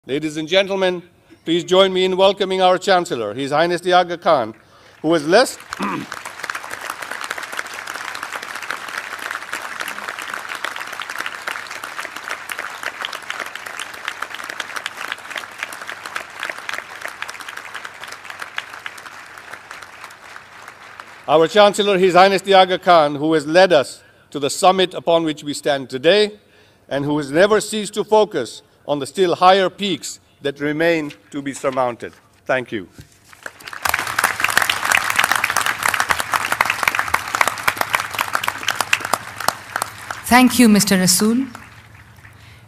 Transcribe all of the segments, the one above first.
Ladies and gentlemen, please join me in welcoming our Chancellor, His Highness the Aga Khan, who has blessed our Chancellor, His Highness the Aga Khan, who has led us to the summit upon which we stand today, and who has never ceased to focus on the still higher peaks that remain to be surmounted. Thank you. Thank you, Mr. Rasool.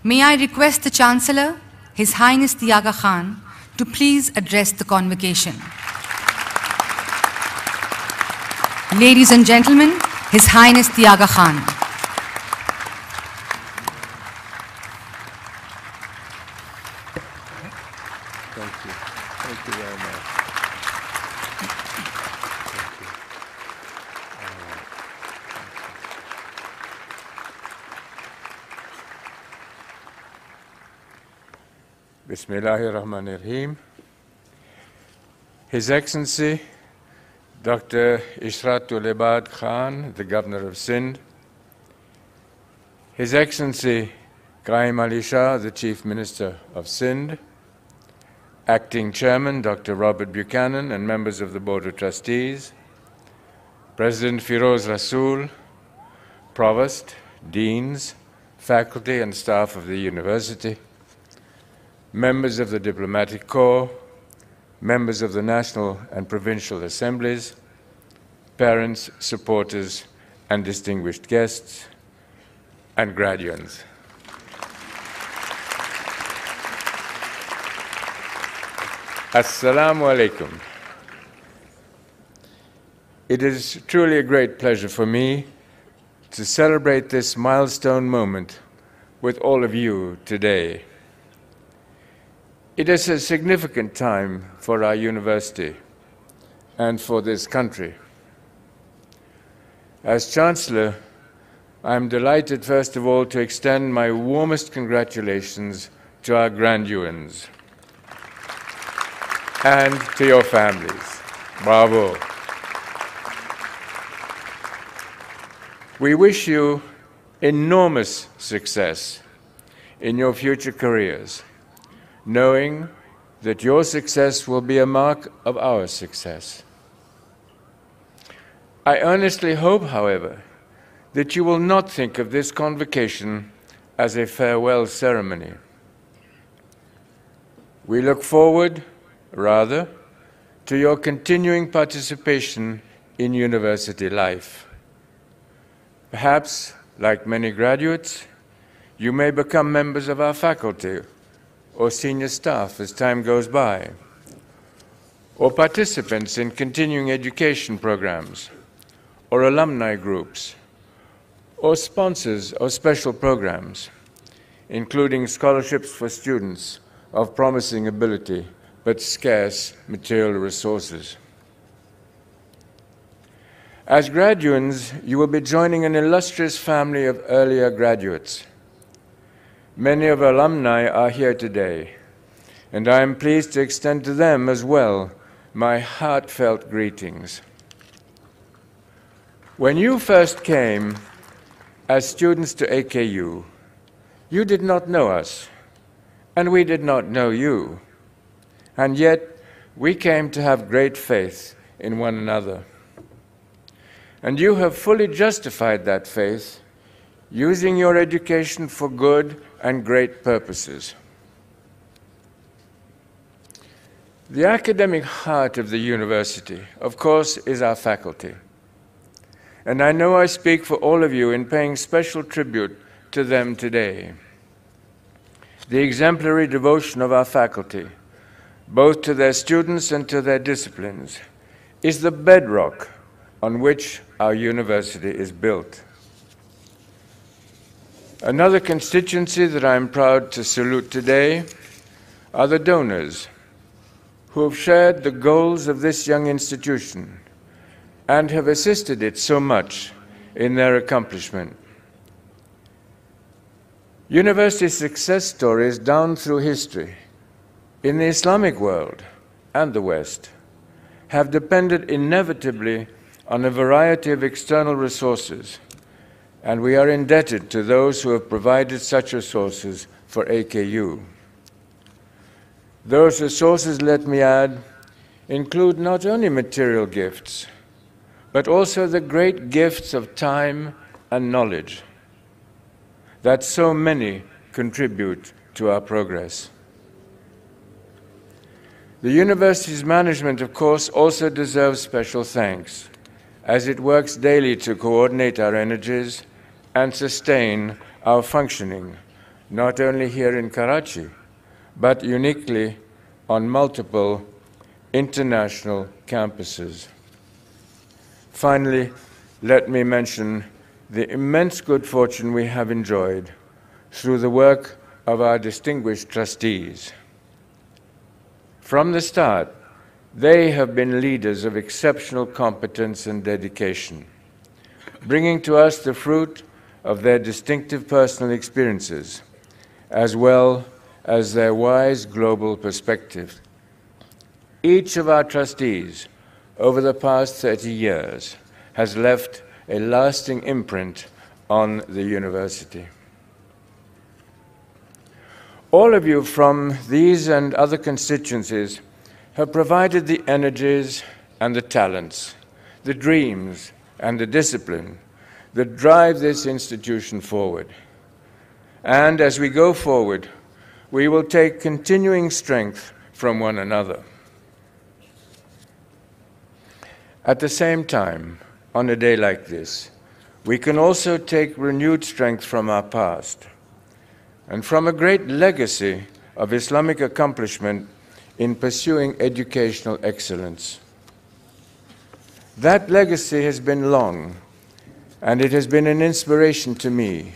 May I request the Chancellor, His Highness the Aga Khan, to please address the convocation. Ladies and gentlemen, His Highness the Aga Khan. Thank you. Thank you very much. Bismillahirrahmanirrahim. His Excellency, Dr. Ishratul Ibad Khan, the Governor of Sindh, His Excellency Qaim Ali Shah, the Chief Minister of Sindh, Acting Chairman Dr. Robert Buchanan and members of the Board of Trustees, President Firoz Rasool, Provost, Deans, faculty and staff of the University, members of the Diplomatic Corps, members of the National and Provincial Assemblies, parents, supporters, and distinguished guests, and graduates. Assalamu alaikum. It is truly a great pleasure for me to celebrate this milestone moment with all of you today. It is a significant time for our university and for this country. As Chancellor, I am delighted, first of all, to extend my warmest congratulations to our graduates and to your families. Bravo. We wish you enormous success in your future careers, knowing that your success will be a mark of our success. I earnestly hope, however, that you will not think of this convocation as a farewell ceremony. We look forward, rather, to your continuing participation in university life. Perhaps, like many graduates, you may become members of our faculty or senior staff as time goes by, or participants in continuing education programs, or alumni groups, or sponsors of special programs, including scholarships for students of promising ability but scarce material resources. As graduates, you will be joining an illustrious family of earlier graduates. Many of our alumni are here today, and I am pleased to extend to them as well my heartfelt greetings. When you first came as students to AKU, you did not know us, and we did not know you, and yet we came to have great faith in one another. And you have fully justified that faith, using your education for good and great purposes. The academic heart of the university, of course, is our faculty. And I know I speak for all of you in paying special tribute to them today. The exemplary devotion of our faculty, both to their students and to their disciplines, is the bedrock on which our university is built. Another constituency that I am proud to salute today are the donors who have shared the goals of this young institution and have assisted it so much in their accomplishment. University success stories down through history in the Islamic world and the West have depended inevitably on a variety of external resources, and we are indebted to those who have provided such resources for AKU. Those resources, let me add, include not only material gifts, but also the great gifts of time and knowledge that so many contribute to our progress. The university's management, of course, also deserves special thanks, as it works daily to coordinate our energies and sustain our functioning, not only here in Karachi, but uniquely on multiple international campuses. Finally, let me mention the immense good fortune we have enjoyed through the work of our distinguished trustees. From the start, they have been leaders of exceptional competence and dedication, bringing to us the fruit of their distinctive personal experiences, as well as their wise global perspective. Each of our trustees over the past 30 years has left a lasting imprint on the university. All of you from these and other constituencies have provided the energies and the talents, the dreams and the discipline that drive this institution forward. And as we go forward, we will take continuing strength from one another. At the same time, on a day like this, we can also take renewed strength from our past and from a great legacy of Islamic accomplishment in pursuing educational excellence. That legacy has been long, and it has been an inspiration to me,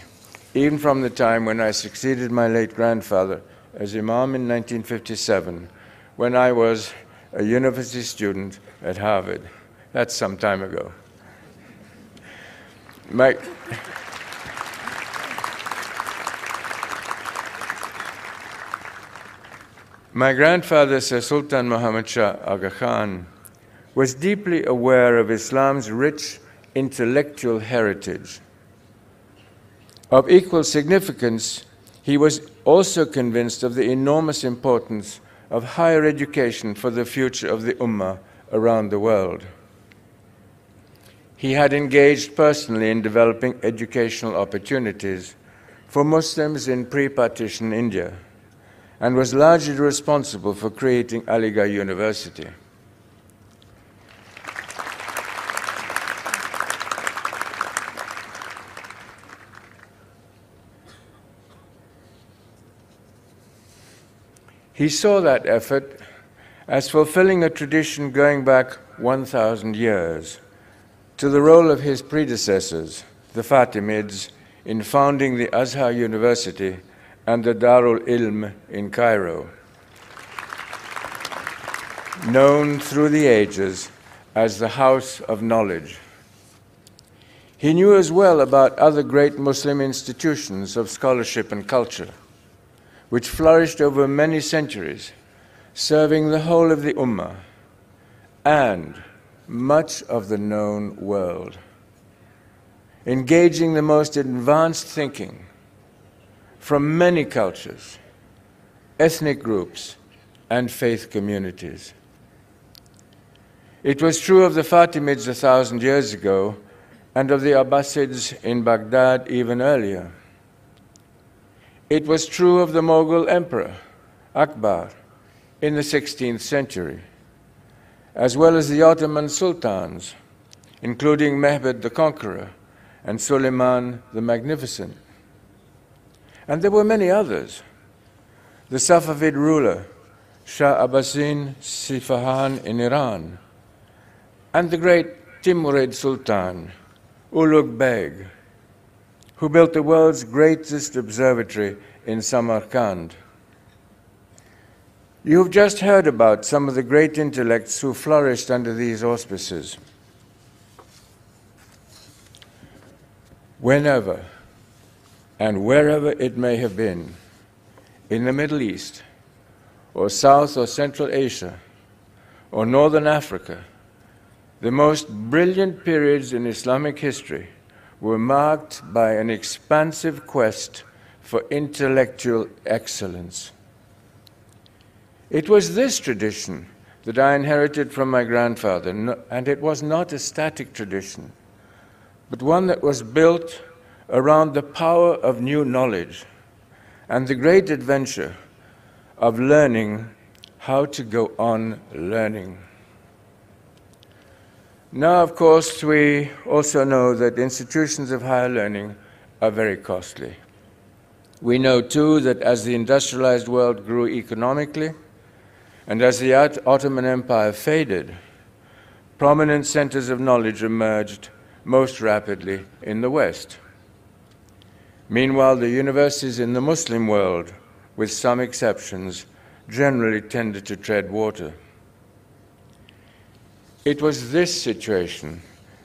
even from the time when I succeeded my late grandfather as Imam in 1957, when I was a university student at Harvard. That's some time ago. My grandfather, Sir Sultan Muhammad Shah Aga Khan, was deeply aware of Islam's rich intellectual heritage. Of equal significance, he was also convinced of the enormous importance of higher education for the future of the Ummah around the world. He had engaged personally in developing educational opportunities for Muslims in pre-partition India and was largely responsible for creating Aligarh University. He saw that effort as fulfilling a tradition going back 1,000 years to the role of his predecessors, the Fatimids, in founding the Azhar University and the Darul Ilm in Cairo, known through the ages as the House of Knowledge. He knew as well about other great Muslim institutions of scholarship and culture, which flourished over many centuries, serving the whole of the Ummah and much of the known world, engaging the most advanced thinking from many cultures, ethnic groups, and faith communities. It was true of the Fatimids 1,000 years ago and of the Abbasids in Baghdad even earlier. It was true of the Mughal Emperor, Akbar, in the 16th century, as well as the Ottoman sultans, including Mehmed the Conqueror and Suleiman the Magnificent. And there were many others. The Safavid ruler, Shah Abbasin Sifahan in Iran, and the great Timurid Sultan, Ulugh Beg, who built the world's greatest observatory in Samarkand. You have just heard about some of the great intellects who flourished under these auspices. Whenever and wherever it may have been, in the Middle East or South or Central Asia, or Northern Africa, the most brilliant periods in Islamic history were marked by an expansive quest for intellectual excellence. It was this tradition that I inherited from my grandfather, and it was not a static tradition, but one that was built around the power of new knowledge and the great adventure of learning how to go on learning. Now, of course, we also know that institutions of higher learning are very costly. We know, too, that as the industrialized world grew economically, and as the Ottoman Empire faded, prominent centers of knowledge emerged most rapidly in the West. Meanwhile, the universities in the Muslim world, with some exceptions, generally tended to tread water. It was this situation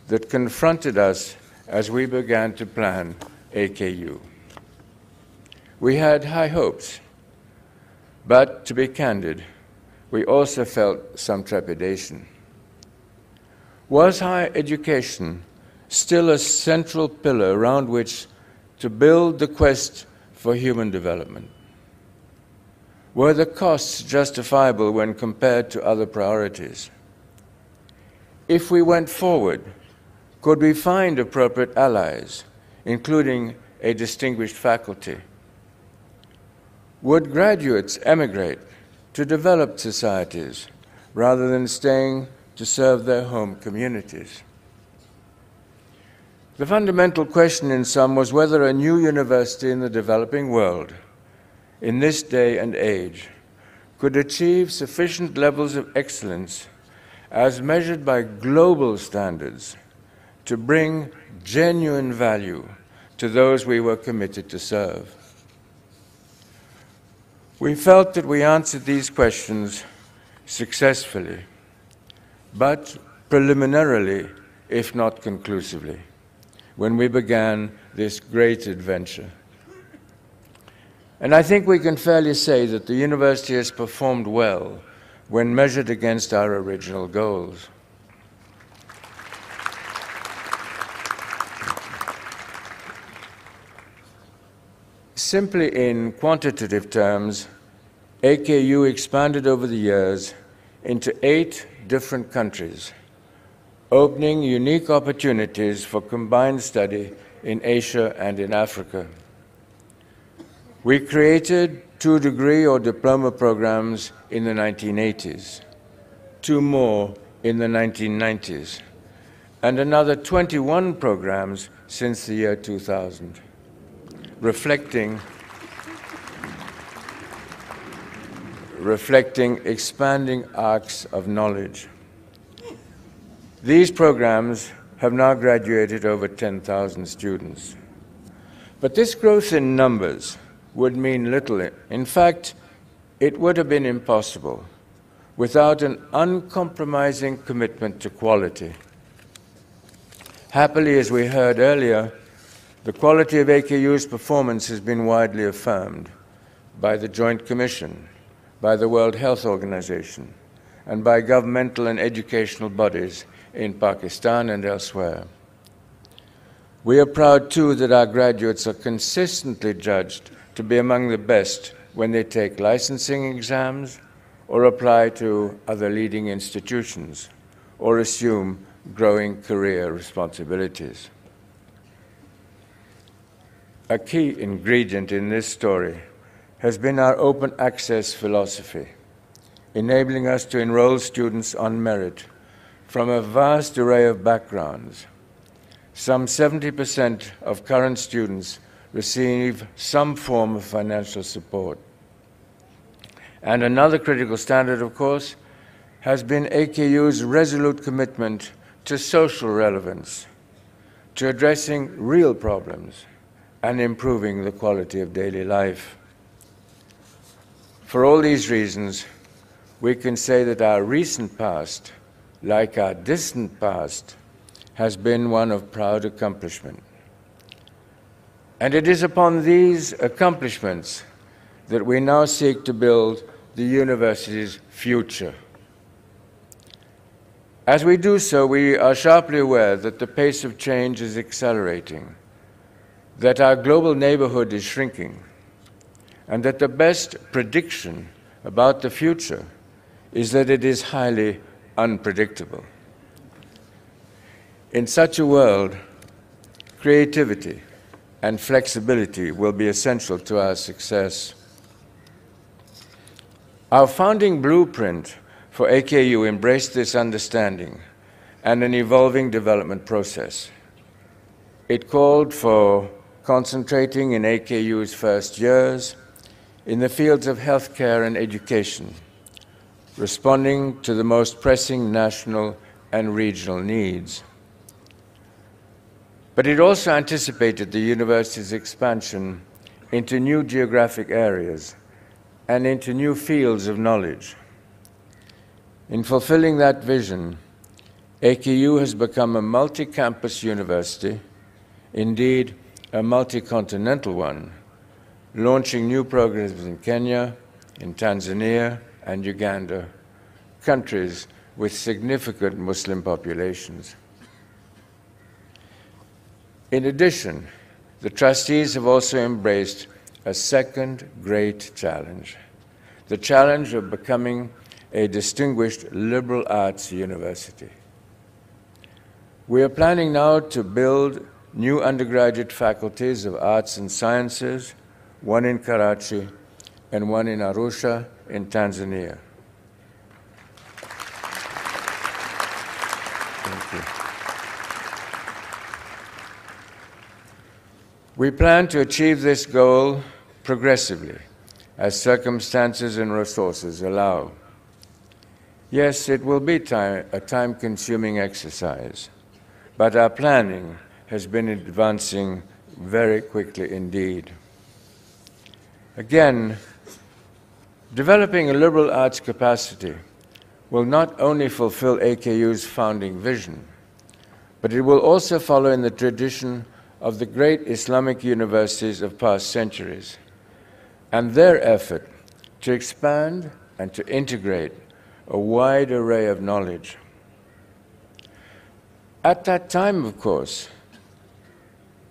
that confronted us as we began to plan AKU. We had high hopes, but to be candid, we also felt some trepidation. Was higher education still a central pillar around which to build the quest for human development? Were the costs justifiable when compared to other priorities? If we went forward, could we find appropriate allies, including a distinguished faculty? Would graduates emigrate to developed societies rather than staying to serve their home communities? The fundamental question in sum was whether a new university in the developing world, in this day and age, could achieve sufficient levels of excellence as measured by global standards to bring genuine value to those we were committed to serve. We felt that we answered these questions successfully, but preliminarily, if not conclusively, when we began this great adventure. And I think we can fairly say that the university has performed well when measured against our original goals. Simply in quantitative terms, AKU expanded over the years into 8 different countries, opening unique opportunities for combined study in Asia and in Africa. We created 2 degree or diploma programs in the 1980s, 2 more in the 1990s, and another 21 programs since the year 2000, reflecting expanding arcs of knowledge. These programs have now graduated over 10,000 students. But this growth in numbers would mean little. In fact, it would have been impossible without an uncompromising commitment to quality. Happily, as we heard earlier, the quality of AKU's performance has been widely affirmed by the Joint Commission, by the World Health Organization, and by governmental and educational bodies in Pakistan and elsewhere. We are proud, too, that our graduates are consistently judged to be among the best when they take licensing exams or apply to other leading institutions or assume growing career responsibilities. A key ingredient in this story has been our open access philosophy, enabling us to enroll students on merit from a vast array of backgrounds. Some 70% of current students receive some form of financial support. And another critical standard, of course, has been AKU's resolute commitment to social relevance, to addressing real problems and improving the quality of daily life. For all these reasons, we can say that our recent past, like our distant past, has been one of proud accomplishment. And it is upon these accomplishments that we now seek to build the university's future. As we do so, we are sharply aware that the pace of change is accelerating, that our global neighborhood is shrinking, and that the best prediction about the future is that it is highly unpredictable. In such a world, creativity and flexibility will be essential to our success. Our founding blueprint for AKU embraced this understanding and an evolving development process. It called for concentrating in AKU's first years in the fields of healthcare and education, responding to the most pressing national and regional needs. But it also anticipated the university's expansion into new geographic areas and into new fields of knowledge. In fulfilling that vision, AKU has become a multi-campus university, indeed a multi-continental one, launching new programs in Kenya, in Tanzania, and Uganda, countries with significant Muslim populations. In addition, the trustees have also embraced a second great challenge, the challenge of becoming a distinguished liberal arts university. We are planning now to build new undergraduate faculties of arts and sciences, one in Karachi and one in Arusha in Tanzania. Thank you. We plan to achieve this goal progressively as circumstances and resources allow. Yes, it will be a time-consuming exercise, but our planning has been advancing very quickly indeed. Again, developing a liberal arts capacity will not only fulfill AKU's founding vision, but it will also follow in the tradition of the great Islamic universities of past centuries and their effort to expand and to integrate a wide array of knowledge. At that time, of course,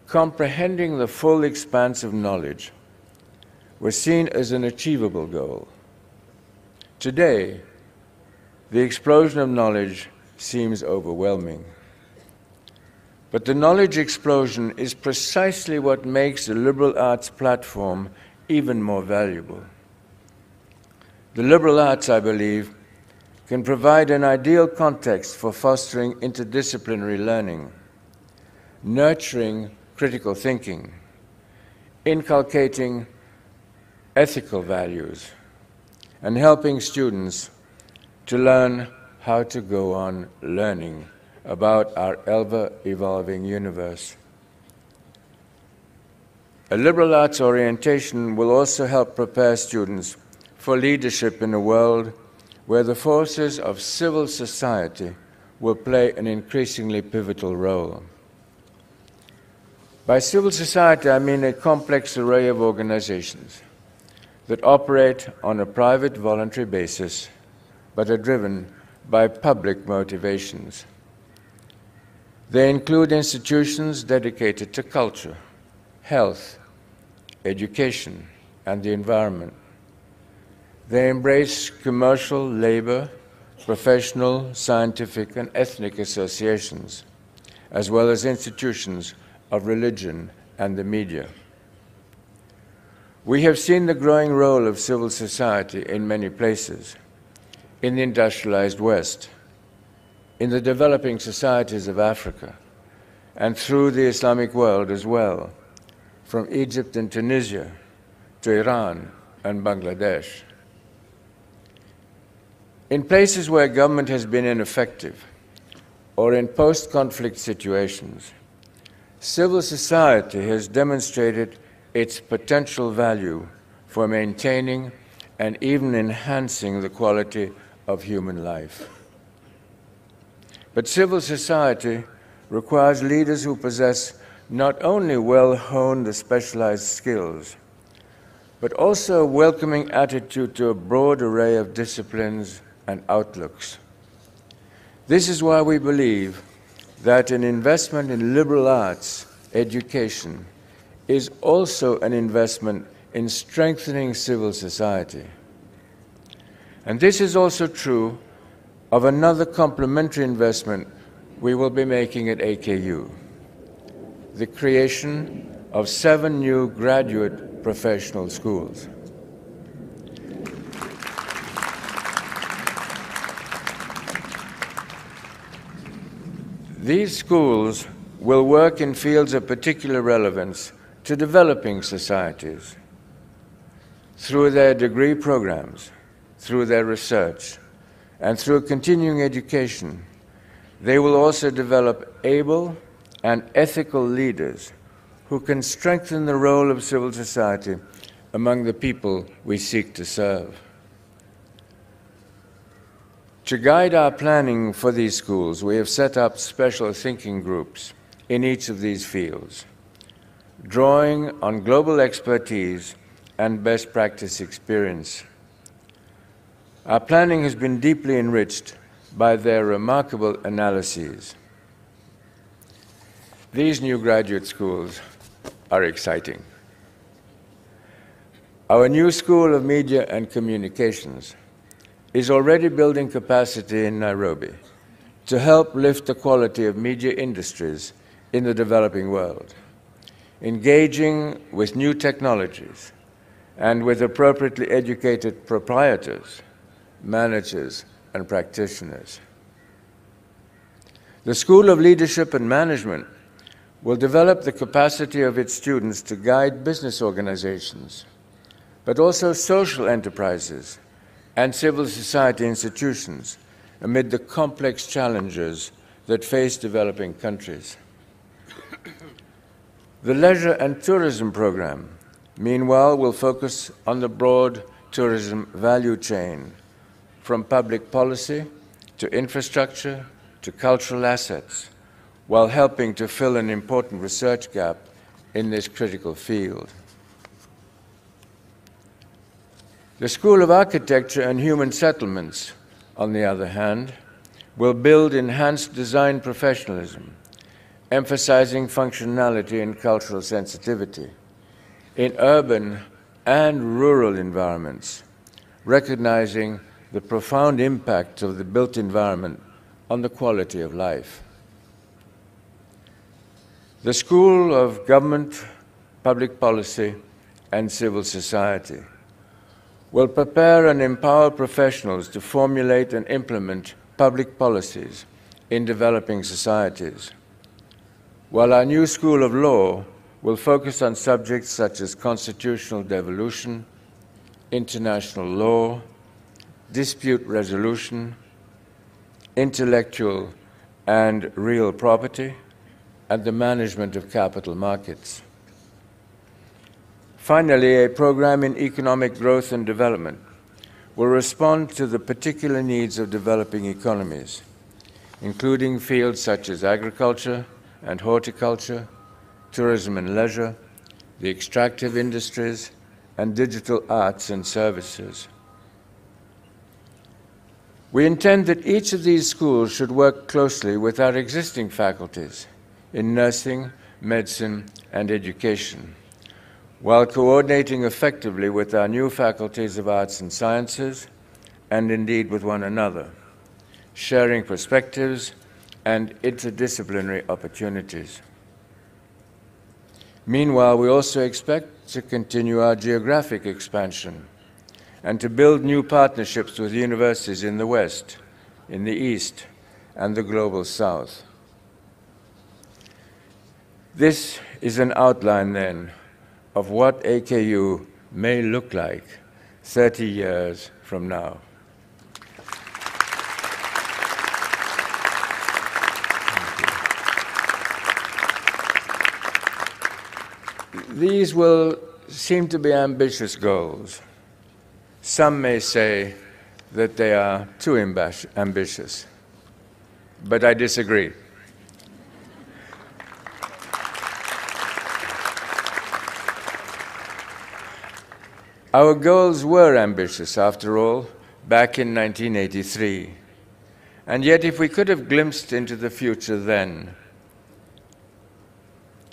comprehending the full expanse of knowledge was seen as an achievable goal. Today, the explosion of knowledge seems overwhelming. But the knowledge explosion is precisely what makes the liberal arts platform even more valuable. The liberal arts, I believe, can provide an ideal context for fostering interdisciplinary learning, nurturing critical thinking, inculcating ethical values, and helping students to learn how to go on learning about our ever-evolving universe. A liberal arts orientation will also help prepare students for leadership in a world where the forces of civil society will play an increasingly pivotal role. By civil society, I mean a complex array of organizations that operate on a private voluntary basis but are driven by public motivations. They include institutions dedicated to culture, health, education, and the environment. They embrace commercial, labor, professional, scientific, and ethnic associations, as well as institutions of religion and the media. We have seen the growing role of civil society in many places, in the industrialized West, in the developing societies of Africa, and through the Islamic world as well, from Egypt and Tunisia to Iran and Bangladesh. In places where government has been ineffective, or in post-conflict situations, civil society has demonstrated its potential value for maintaining and even enhancing the quality of human life. But civil society requires leaders who possess not only well-honed specialized skills, but also a welcoming attitude to a broad array of disciplines and outlooks. This is why we believe that an investment in liberal arts education is also an investment in strengthening civil society. And this is also true of another complementary investment we will be making at AKU, the creation of 7 new graduate professional schools. These schools will work in fields of particular relevance to developing societies through their degree programs, through their research, and through continuing education. They will also develop able and ethical leaders who can strengthen the role of civil society among the people we seek to serve. To guide our planning for these schools, we have set up special thinking groups in each of these fields, drawing on global expertise and best practice experience. Our planning has been deeply enriched by their remarkable analyses. These new graduate schools are exciting. Our new School of Media and Communications is already building capacity in Nairobi to help lift the quality of media industries in the developing world, engaging with new technologies and with appropriately educated proprietors, managers, and practitioners. The School of Leadership and Management will develop the capacity of its students to guide business organizations, but also social enterprises and civil society institutions amid the complex challenges that face developing countries. The Leisure and Tourism Program, meanwhile, will focus on the broad tourism value chain, from public policy to infrastructure to cultural assets, while helping to fill an important research gap in this critical field. The School of Architecture and Human Settlements, on the other hand, will build enhanced design professionalism, emphasizing functionality and cultural sensitivity in urban and rural environments, recognizing the profound impact of the built environment on the quality of life. The School of Government, Public Policy, and Civil Society will prepare and empower professionals to formulate and implement public policies in developing societies, while our new School of Law will focus on subjects such as constitutional devolution, international law, dispute resolution, intellectual and real property, and the management of capital markets. Finally, a program in economic growth and development will respond to the particular needs of developing economies, including fields such as agriculture and horticulture, tourism and leisure, the extractive industries, and digital arts and services. We intend that each of these schools should work closely with our existing faculties in nursing, medicine, and education, while coordinating effectively with our new faculties of arts and sciences, and indeed with one another, sharing perspectives and interdisciplinary opportunities. Meanwhile, we also expect to continue our geographic expansion and to build new partnerships with universities in the West, in the East, and the Global South. This is an outline, then, of what AKU may look like 30 years from now. These will seem to be ambitious goals. Some may say that they are too ambitious, but I disagree. Our goals were ambitious, after all, back in 1983. And yet, if we could have glimpsed into the future then,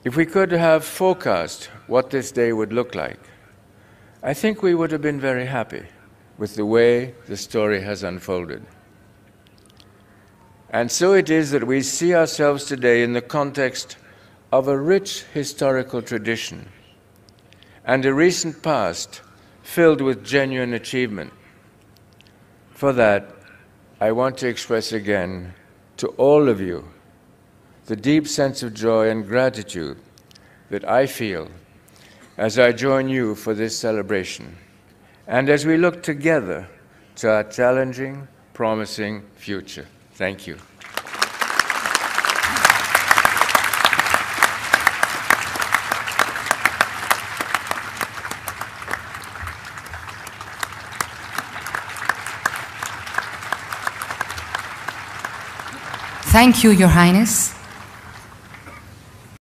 if we could have forecast what this day would look like, I think we would have been very happy with the way the story has unfolded. And so it is that we see ourselves today in the context of a rich historical tradition and a recent past filled with genuine achievement. For that, I want to express again to all of you the deep sense of joy and gratitude that I feel as I join you for this celebration and as we look together to our challenging, promising future. Thank you. Thank you, Your Highness.